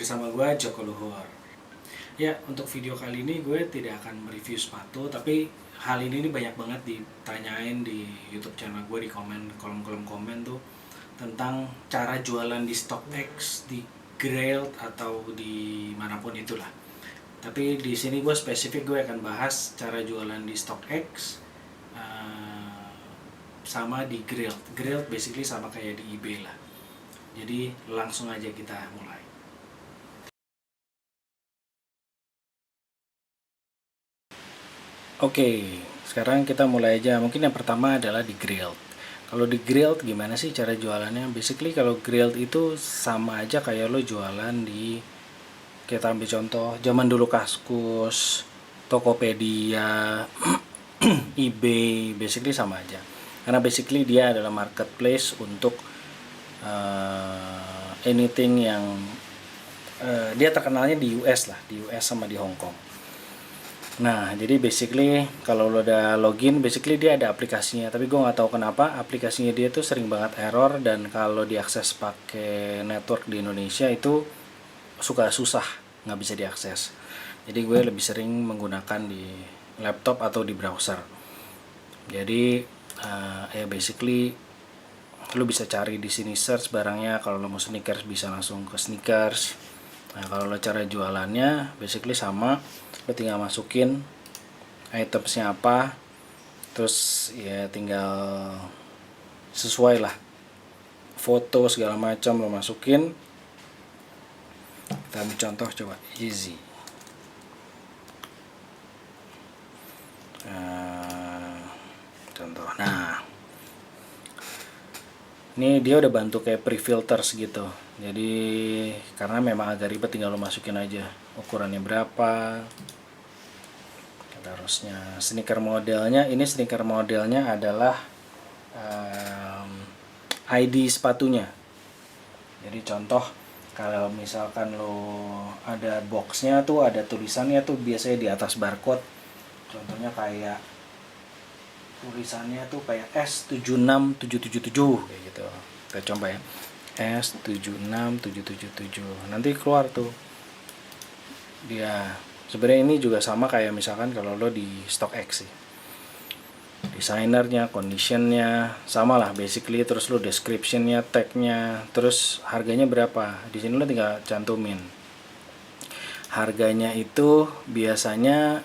bersama gue Joko Luhur. Ya, untuk video kali ini gue tidak akan mereview sepatu, tapi hal ini banyak banget ditanyain di YouTube channel gue, di kolom-kolom komen tuh tentang cara jualan di StockX, di Grailed atau di manapun itulah. Tapi di sini gue spesifik, gue akan bahas cara jualan di StockX sama di Grailed. Grailed basically sama kayak di eBay lah. Jadi langsung aja kita mulai. Oke, sekarang kita mulai aja. Mungkin yang pertama adalah di Grailed. Kalau di Grailed gimana sih cara jualannya? Basically kalau Grailed itu sama aja kayak lo jualan di, kita ambil contoh zaman dulu Kaskus, Tokopedia, eBay, basically sama aja. Karena basically dia adalah marketplace untuk anything yang dia terkenalnya di US lah, di US sama di Hong Kong. Nah, jadi basically kalau lo udah login, basically dia ada aplikasinya, tapi gue nggak tahu kenapa aplikasinya dia tuh sering banget error, dan kalau diakses pakai network di Indonesia itu suka susah, nggak bisa diakses. Jadi gue lebih sering menggunakan di laptop atau di browser. Jadi ya basically lo bisa cari di sini, search barangnya. Kalau lo mau sneakers bisa langsung ke sneakers. Nah, kalau lo cara jualannya basically sama, lo tinggal masukin itemsnya apa, terus ya tinggal sesuai lah, foto segala macam lo masukin. Kita ambil contoh, coba Easy. Contoh, nah ini dia udah bantu kayak pre-filters gitu. Jadi karena memang agak ribet, tinggal lo masukin aja ukurannya berapa, harusnya sneaker modelnya. Ini sneaker modelnya adalah ID sepatunya. Jadi contoh kalau misalkan lo ada boxnya tuh, ada tulisannya tuh biasanya di atas barcode. Contohnya kayak tulisannya tuh kayak S76777 kayak gitu. Kita coba ya, S76777. Nanti keluar tuh dia. Sebenarnya ini juga sama kayak misalkan kalau lo di StockX sih, desainernya, conditionnya sama lah basically. Terus lo descriptionnya, tagnya, terus harganya berapa. Di sini lo tinggal cantumin harganya. Itu biasanya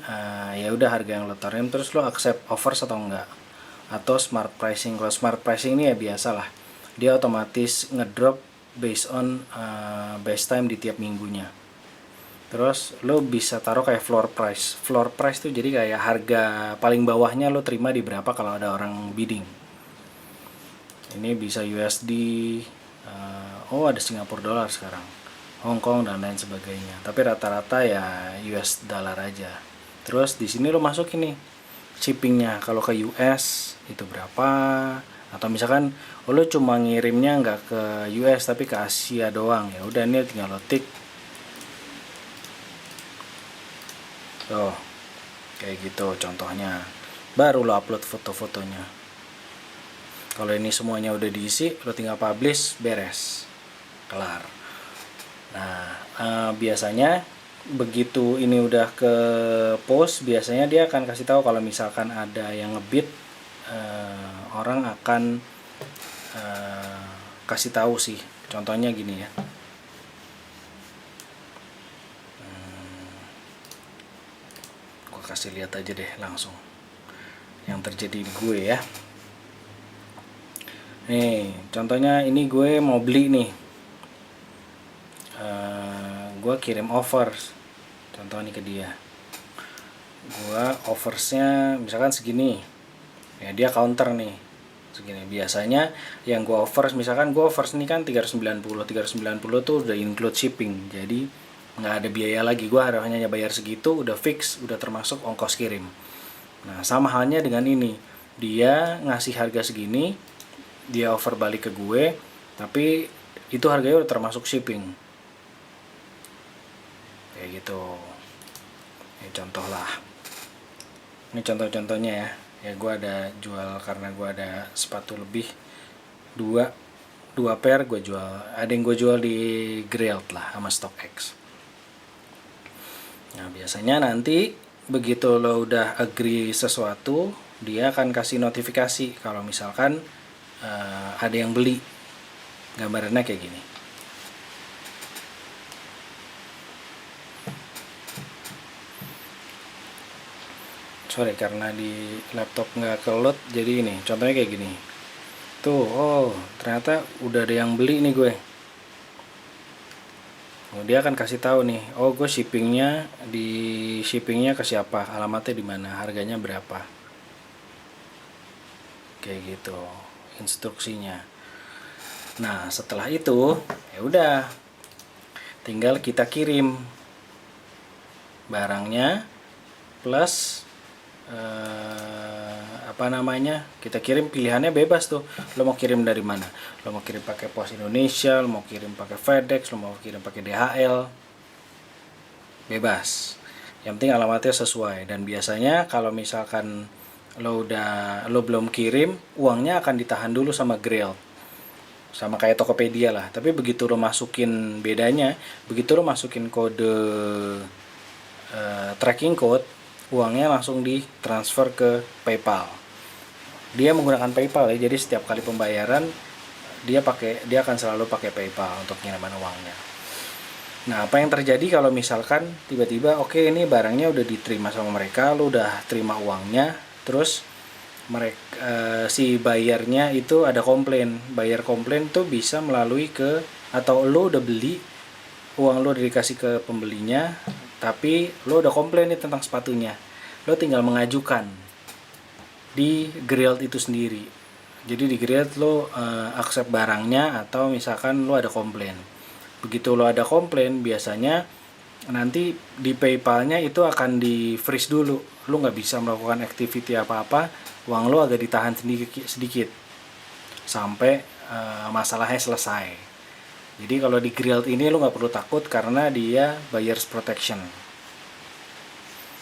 ya udah harga yang lo taruhin, terus lo accept offers atau enggak, atau smart pricing. Kalau smart pricing ini ya biasa lah, dia otomatis ngedrop based on base time di tiap minggunya. Terus lo bisa taruh kayak floor price. Floor price tuh jadi kayak harga paling bawahnya lo terima di berapa kalau ada orang bidding. Ini bisa USD, oh ada Singapura dollar sekarang, Hong Kong dan lain sebagainya. Tapi rata-rata ya US dollar aja. Terus di sini lo masuk ini shippingnya, kalau ke US itu berapa, atau misalkan lo cuma ngirimnya nggak ke US tapi ke Asia doang, ya udah ini tinggal lo tik. Tuh, kayak gitu contohnya. Baru lo upload foto-fotonya. Kalau ini semuanya udah diisi, lo tinggal publish, beres, kelar. Nah, biasanya begitu ini udah ke post, biasanya dia akan kasih tahu kalau misalkan ada yang ngebid, orang akan kasih tahu sih. Contohnya gini ya. Gue kasih lihat aja deh langsung yang terjadi di gue ya. Nih, contohnya ini gue mau beli nih. Gue kirim offer, contoh nih ke dia. Gue offersnya misalkan segini, ya dia counter nih segini. Biasanya yang gue offers, misalkan gue offers nih kan 390 tuh udah include shipping, jadi nggak ada biaya lagi. Gue hanya bayar segitu, udah fix, udah termasuk ongkos kirim. Nah sama halnya dengan ini, dia ngasih harga segini, dia offer balik ke gue, tapi itu harganya udah termasuk shipping kayak gitu. Ini contoh lah, ini contoh-contohnya ya. Ya gue ada jual karena gue ada sepatu lebih 2, 2 pair gue jual, ada yang gue jual di Grailed lah sama StockX. Nah biasanya nanti begitu lo udah agree sesuatu, dia akan kasih notifikasi kalau misalkan ada yang beli. Gambarannya kayak gini. Sorry karena di laptop nggak keload, jadi ini contohnya kayak gini. Tuh, oh ternyata udah ada yang beli nih gue. Oh, dia akan kasih tahu nih, oh gue shippingnya ke siapa, alamatnya di mana, harganya berapa, kayak gitu instruksinya. Nah setelah itu ya udah, tinggal kita kirim barangnya plus kita kirim, pilihannya bebas tuh, lo mau kirim dari mana, lo mau kirim pakai Pos Indonesia, lo mau kirim pakai FedEx, lo mau kirim pakai DHL, bebas, yang penting alamatnya sesuai. Dan biasanya kalau misalkan lo belum kirim, uangnya akan ditahan dulu sama Grailed, sama kayak Tokopedia lah. Tapi begitu lo masukin, bedanya begitu lo masukin kode tracking code, uangnya langsung ditransfer ke PayPal. Dia menggunakan PayPal ya, jadi setiap kali pembayaran dia akan selalu pakai PayPal untuk pengiriman uangnya. Nah, apa yang terjadi kalau misalkan tiba-tiba oke, ini barangnya udah diterima sama mereka, lo udah terima uangnya, terus si bayarnya itu ada komplain. Bayar komplain tuh bisa melalui atau lo udah beli, uang lo udah dikasih ke pembelinya, tapi lo udah komplain nih tentang sepatunya, lo tinggal mengajukan di Grailed itu sendiri. Jadi di Grailed lo accept barangnya, atau misalkan lo ada komplain. Begitu lo ada komplain, biasanya nanti di PayPal-nya itu akan di freeze dulu. Lo nggak bisa melakukan activity apa-apa, uang lo agak ditahan sedikit sampai masalahnya selesai. Jadi kalau di Grailed ini lo nggak perlu takut karena dia buyer's protection.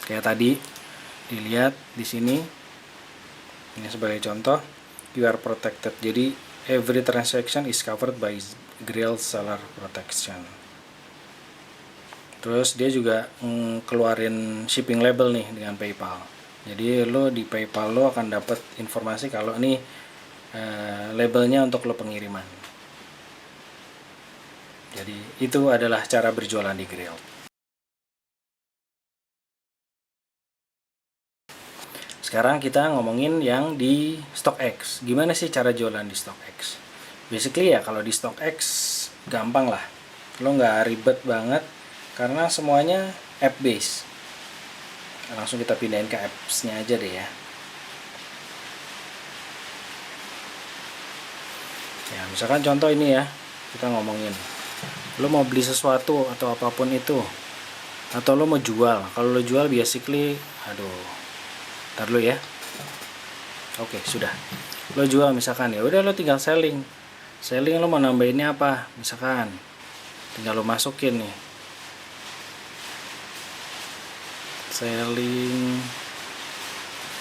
Kayak tadi dilihat di sini. Ini sebagai contoh, you are protected. Jadi every transaction is covered by Grailed Seller Protection. Terus dia juga keluarin shipping label nih dengan PayPal. Jadi lo di PayPal lo akan dapat informasi kalau ini labelnya untuk lo pengiriman. Jadi itu adalah cara berjualan di Grailed. Sekarang kita ngomongin yang di StockX. Gimana sih cara jualan di StockX? Basically ya kalau di StockX gampang lah. Lo nggak ribet banget karena semuanya app base. Langsung kita pindahin ke apps-nya aja deh ya. Ya misalkan contoh ini ya, kita ngomongin. Lo mau beli sesuatu atau apapun itu, atau lo mau jual. Kalau lo jual basically, ntar dulu ya. Oke, sudah. Lo jual misalkan, ya udah lo tinggal selling. Selling lo mau nambahinnya apa? Misalkan tinggal lo masukin nih. Selling,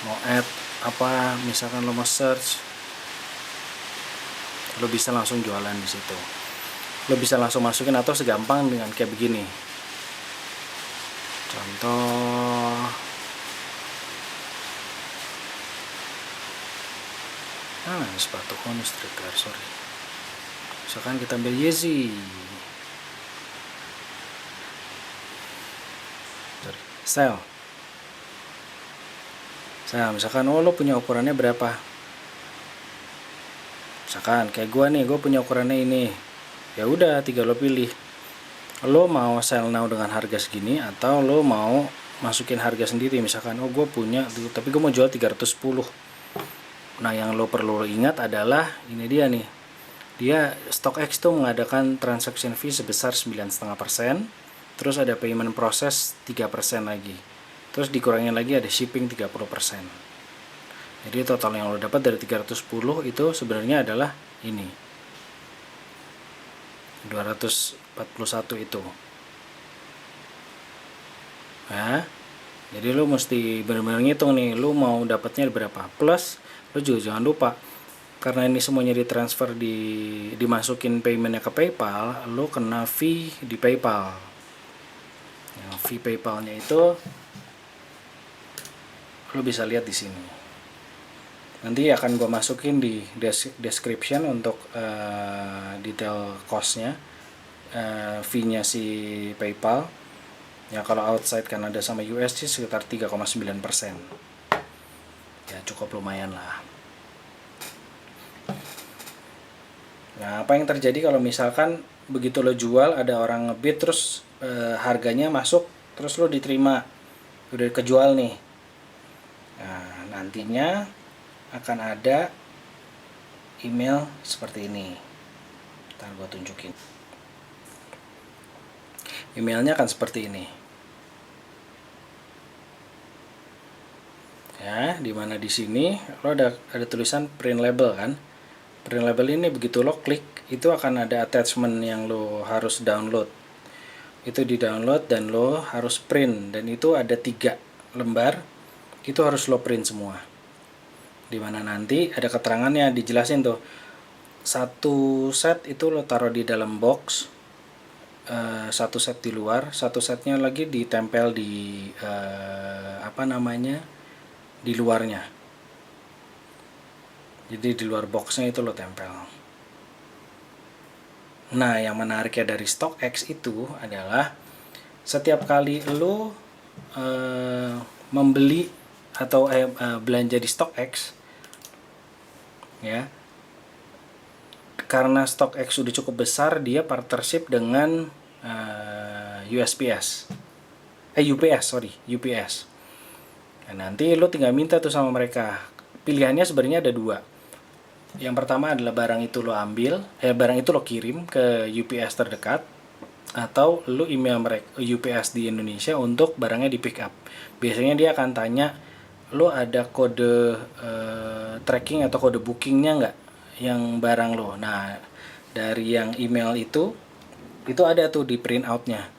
mau add apa? Misalkan lo mau search, lo bisa langsung jualan di situ. Lo bisa langsung masukin, atau segampang dengan kayak begini. Contoh, sepatu streetwear, sorry. Misalkan kita ambil Yeezy, sell. Misalkan lo punya ukurannya berapa? Misalkan kayak gua nih, gue punya ukurannya ini. Ya udah, tinggal lo pilih. Lo mau sell now dengan harga segini, atau lo mau masukin harga sendiri. Misalkan gue punya, tapi gue mau jual 310. Nah yang lo perlu ingat adalah ini dia nih. Dia StockX tuh mengadakan transaction fee sebesar 9,5%. Terus ada payment process 3% lagi. Terus dikurangin lagi ada shipping 30%. Jadi total yang lo dapat dari 310 itu sebenarnya adalah ini. 241 itu. Nah, jadi lo mesti benar-benar ngitung nih, lo mau dapatnya berapa. Plus lo juga jangan lupa, karena ini semuanya ditransfer dimasukin paymentnya ke PayPal, lo kena fee di PayPal. Fee PayPalnya itu lo bisa lihat di sini. Nanti akan gue masukin di description untuk detail costnya, fee-nya si PayPal. Ya kalau outside Kanada sama US sih sekitar 3,9%. Ya cukup lumayan lah. Nah, apa yang terjadi kalau misalkan begitu lo jual ada orang ngebid terus harganya masuk terus lo diterima, udah kejual nih. Nah, nantinya akan ada email seperti ini. Ntar gue tunjukin. Emailnya akan seperti ini. Ya, dimana di sini lo ada tulisan print label kan. Print label ini begitu lo klik itu akan ada attachment yang lo harus download. Itu di download dan lo harus print, dan itu ada 3 lembar. Itu harus lo print semua. Dimana nanti ada keterangannya dijelasin tuh. 1 set itu lo taruh di dalam box. 1 set di luar, 1 setnya lagi ditempel di di luarnya. Jadi di luar boxnya itu lo tempel. Nah, yang menariknya dari StockX itu adalah setiap kali lo membeli atau belanja di StockX, ya, karena StockX sudah cukup besar, dia partnership dengan UPS. Nah, nanti lo tinggal minta tuh sama mereka. Pilihannya sebenarnya ada 2. Yang pertama adalah barang itu lo barang itu lo kirim ke UPS terdekat, atau lo email mereka UPS di Indonesia untuk barangnya di pick up. Biasanya dia akan tanya, lo ada kode tracking atau kode bookingnya nggak yang barang lo. Nah, dari yang email itu ada tuh di print outnya.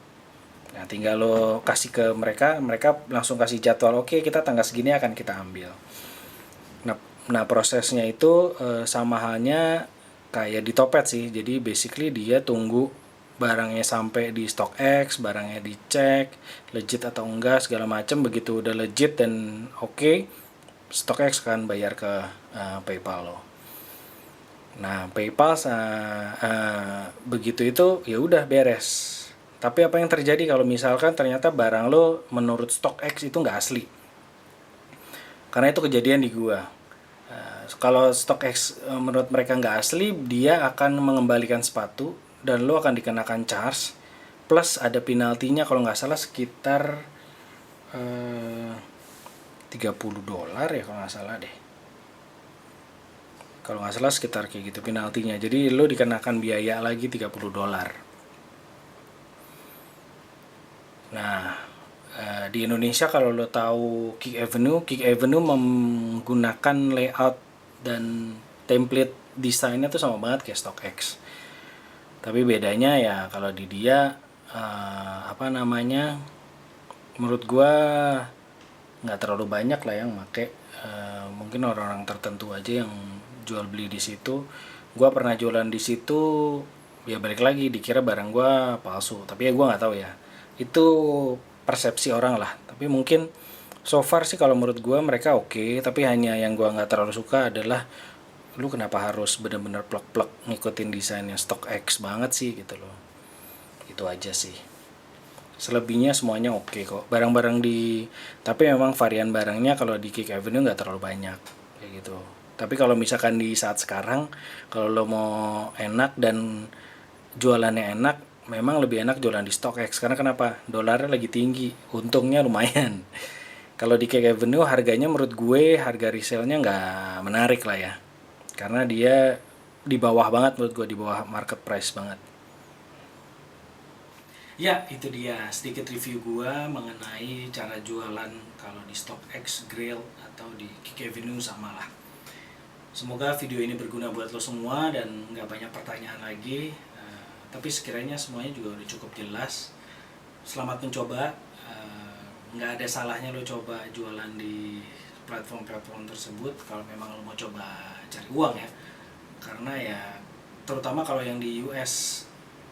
Nah, tinggal lo kasih ke mereka langsung kasih jadwal, oke, kita tanggal segini akan kita ambil. Nah prosesnya itu sama halnya kayak di Topet sih. Jadi basically dia tunggu barangnya sampai di StockX, barangnya dicek legit atau enggak segala macam. Begitu udah legit dan oke, StockX akan bayar ke PayPal lo. Nah, PayPal begitu itu ya udah beres. Tapi apa yang terjadi kalau misalkan ternyata barang lo menurut StockX itu nggak asli? Karena itu kejadian di gua. Kalau StockX menurut mereka nggak asli, dia akan mengembalikan sepatu dan lo akan dikenakan charge plus ada penaltinya kalau nggak salah sekitar $30 ya kalau nggak salah deh. Kalau nggak salah sekitar kayak gitu penaltinya. Jadi lo dikenakan biaya lagi $30. Nah, di Indonesia kalau lo tahu Kick Avenue menggunakan layout dan template desainnya tuh sama banget kayak StockX. Tapi bedanya ya kalau di dia menurut gua nggak terlalu banyak lah yang make. Mungkin orang-orang tertentu aja yang jual beli di situ. Gua pernah jualan di situ, ya balik lagi dikira barang gua palsu, tapi ya gua nggak tahu ya. Itu persepsi orang lah. Tapi mungkin so far sih kalau menurut gua mereka oke, tapi hanya yang gua nggak terlalu suka adalah lu kenapa harus bener-bener plek-plek ngikutin desainnya StockX banget sih gitu loh. Itu aja sih. Selebihnya semuanya oke kok. Barang-barang tapi memang varian barangnya kalau di Kick Avenue nggak terlalu banyak kayak gitu. Tapi kalau misalkan di saat sekarang, kalau lo mau enak dan jualannya enak, memang lebih enak jualan di StockX. Karena kenapa? Dolarnya lagi tinggi, untungnya lumayan. Kalau di Kick Avenue harganya menurut gue harga resellnya nggak menarik lah ya. Karena dia di bawah banget menurut gue, di bawah market price banget. Ya, itu dia sedikit review gue mengenai cara jualan kalau di StockX, Grail, atau di Kick Avenue sama lah. Semoga video ini berguna buat lo semua dan nggak banyak pertanyaan lagi. Tapi sekiranya semuanya juga udah cukup jelas. Selamat mencoba. Nggak ada salahnya lo coba jualan di platform-platform tersebut kalau memang lo mau coba cari uang ya. karena ya terutama kalau yang di US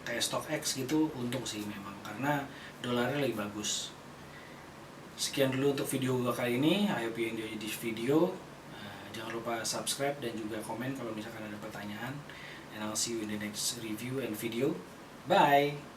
kayak StockX gitu untung sih memang karena dolarnya lebih bagus. Sekian dulu untuk video gua kali ini. I hope you enjoy this video. Jangan lupa subscribe dan juga komen kalau misalkan ada pertanyaan. And I'll see you in the next review and video. Bye!